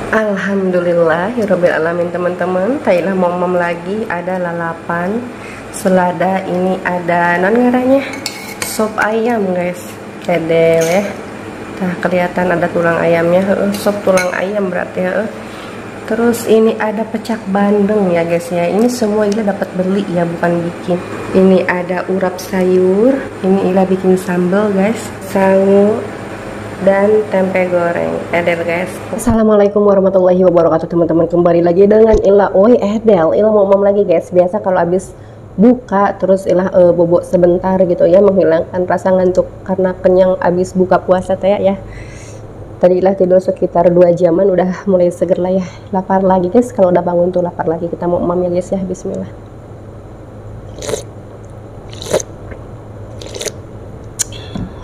Alhamdulillahirabbil alamin teman-teman. Tailah mom lagi ada lalapan selada, ini ada non ngaranya sop ayam guys, kedel ya. Nah kelihatan ada tulang ayamnya, sop tulang ayam berarti ya. Terus ini ada pecak bandeng ya guys ya. Ini semua Ila dapat beli ya, bukan bikin. Ini ada urap sayur, ini Ila bikin sambal guys, sangu dan tempe goreng edel guys. Assalamualaikum warahmatullahi wabarakatuh teman-teman, kembali lagi dengan Ila. Edel Ila mau lagi guys. Biasa kalau habis buka terus Ila bobok sebentar gitu ya, menghilangkan rasa ngantuk karena kenyang habis buka puasa teh ya. Tadi Ila tidur sekitar 2 jaman, udah mulai seger lah ya. Lapar lagi guys, kalau udah bangun tuh lapar lagi. Kita mau ya guys ya, bismillah.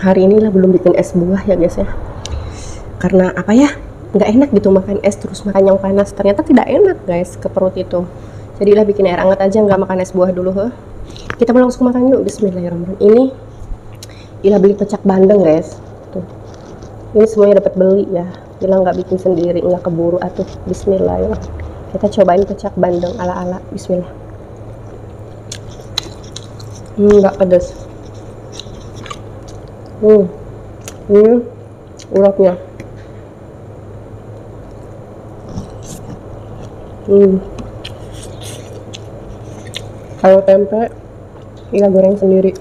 Hari ini lah belum bikin es buah ya guys ya, karena apa ya, nggak enak gitu makan es terus makan yang panas, ternyata tidak enak guys ke perut itu. Jadi lah bikin air hangat aja, nggak makan es buah dulu. Kita mau langsung makan yuk, bismillahirrahmanirrahim. Ini Ila beli pecak bandeng guys, tuh ini semuanya dapat beli ya. Ila nggak bikin sendiri, nggak keburu atuh. Bismillahirrahmanirrahim. Kita cobain pecak bandeng ala-ala, bismillah. Nggak pedas. Ini urapnya. Kalau tempe Ila goreng sendiri.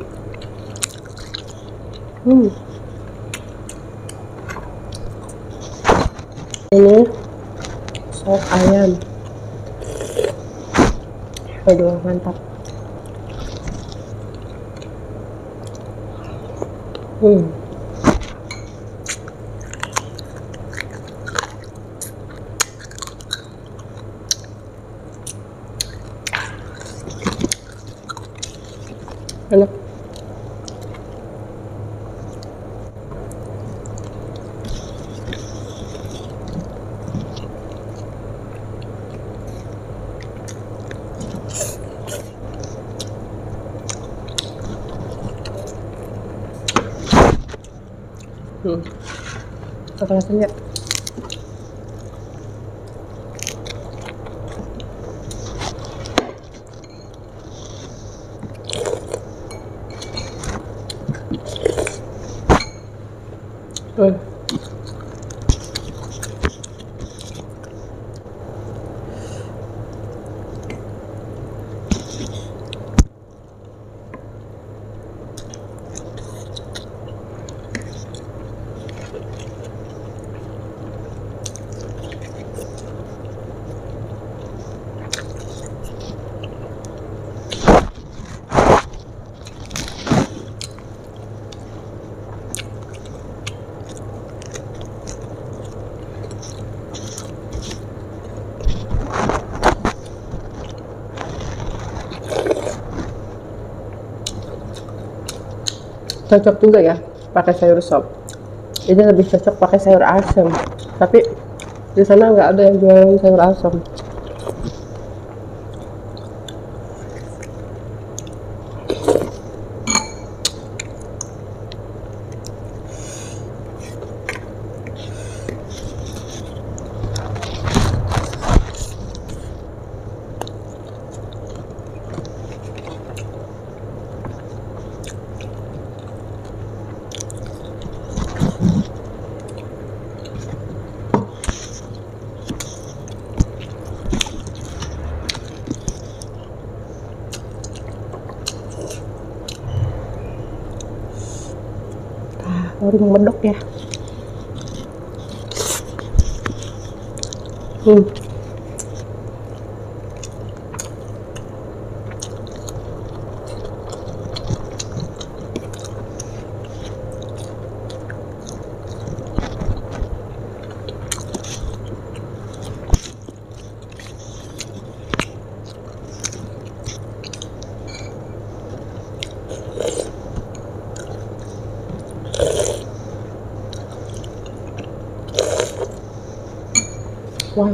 Ini sop ayam. Aduh mantap. Enak. Apa rasanya? Cocok juga ya pakai sayur sop. Ini lebih cocok pakai sayur asem, tapi di sana nggak ada yang jualan sayur asem. Baru medok ya. Wow.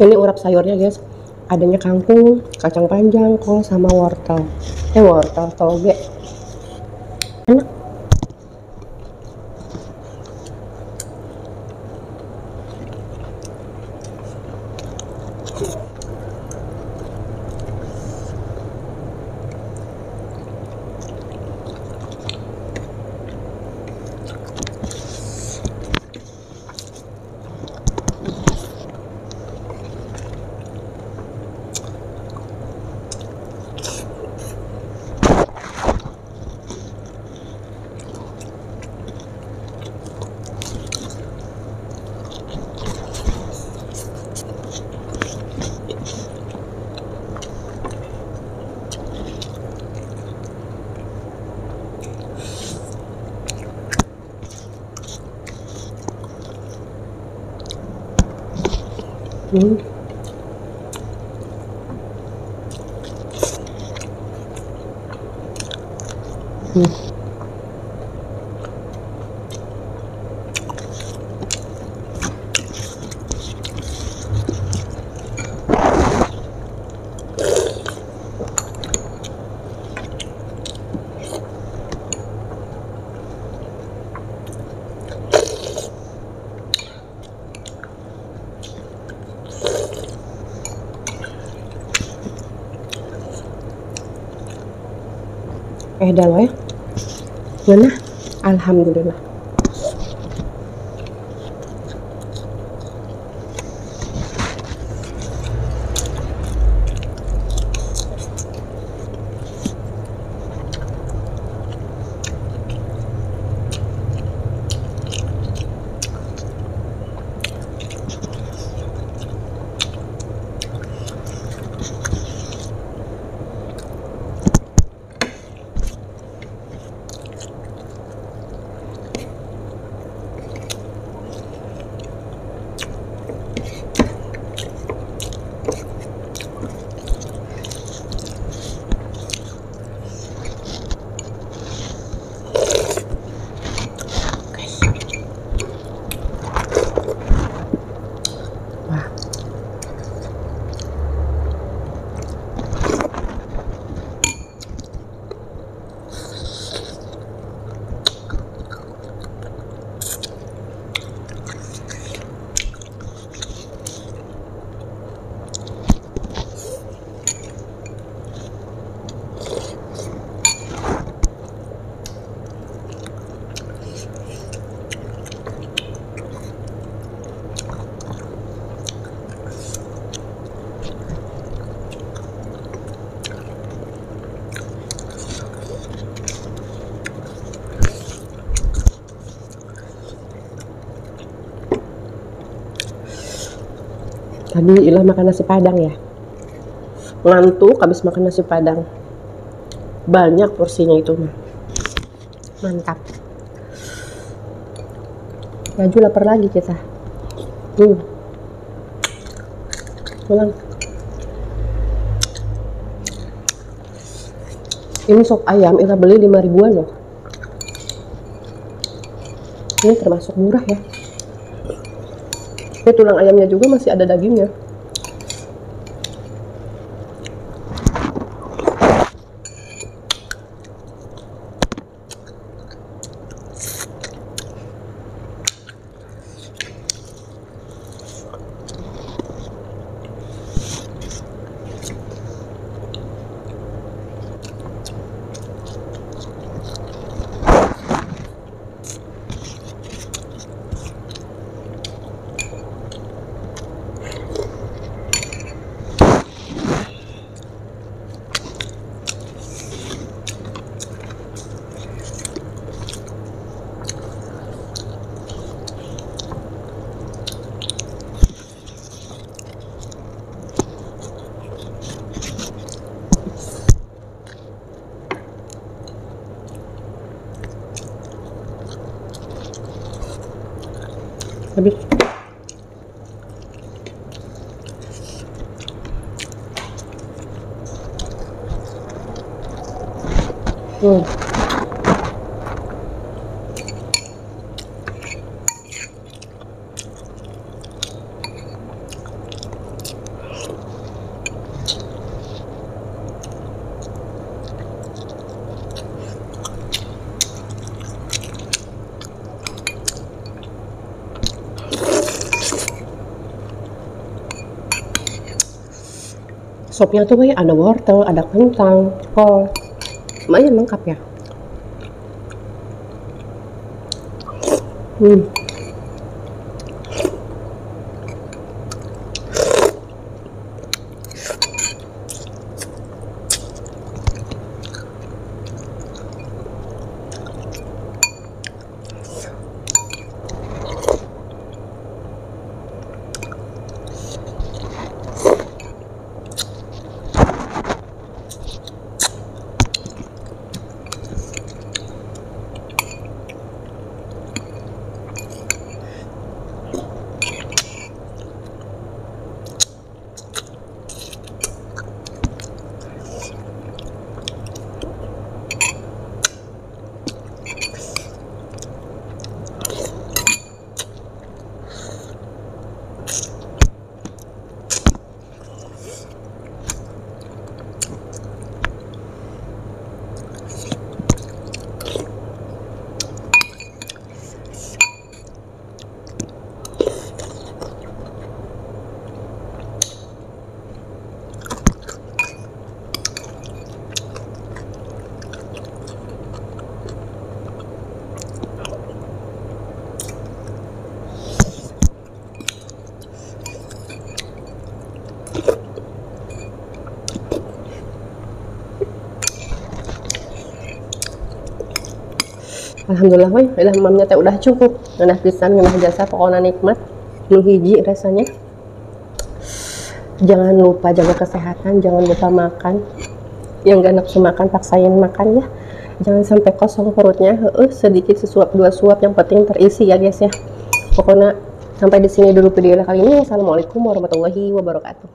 Ini urap sayurnya guys, adanya kangkung, kacang panjang, kol, sama wortel. Wortel toge. Enak. Hmm. Hmm. Dah loh ya. Mana? Alhamdulillah. Tadi Ilah makan nasi padang ya. Ngantuk habis makan nasi padang. Banyak porsinya itu mah. Mantap. Maju lapar lagi kita. Pulang. Ini sop ayam Ilah beli 5 ribuan loh. Ini termasuk murah ya. Ini tulang ayamnya juga masih ada dagingnya. Habis. Sopnya tuh kayak ada wortel, ada kentang, kol, lumayan lengkap ya. Alhamdulillah weh, ilah mamnya teh udah cukup. Ngeunah pisan ngeunah jasa pokoknya nikmat. Nu hiji rasanya. Jangan lupa jaga kesehatan, jangan lupa makan. Yang gak nafsu makan paksain makan ya. Jangan sampai kosong perutnya. Sedikit sesuap dua suap yang penting terisi ya guys ya. Pokoknya sampai di sini dulu video kali ini. Wassalamualaikum warahmatullahi wabarakatuh.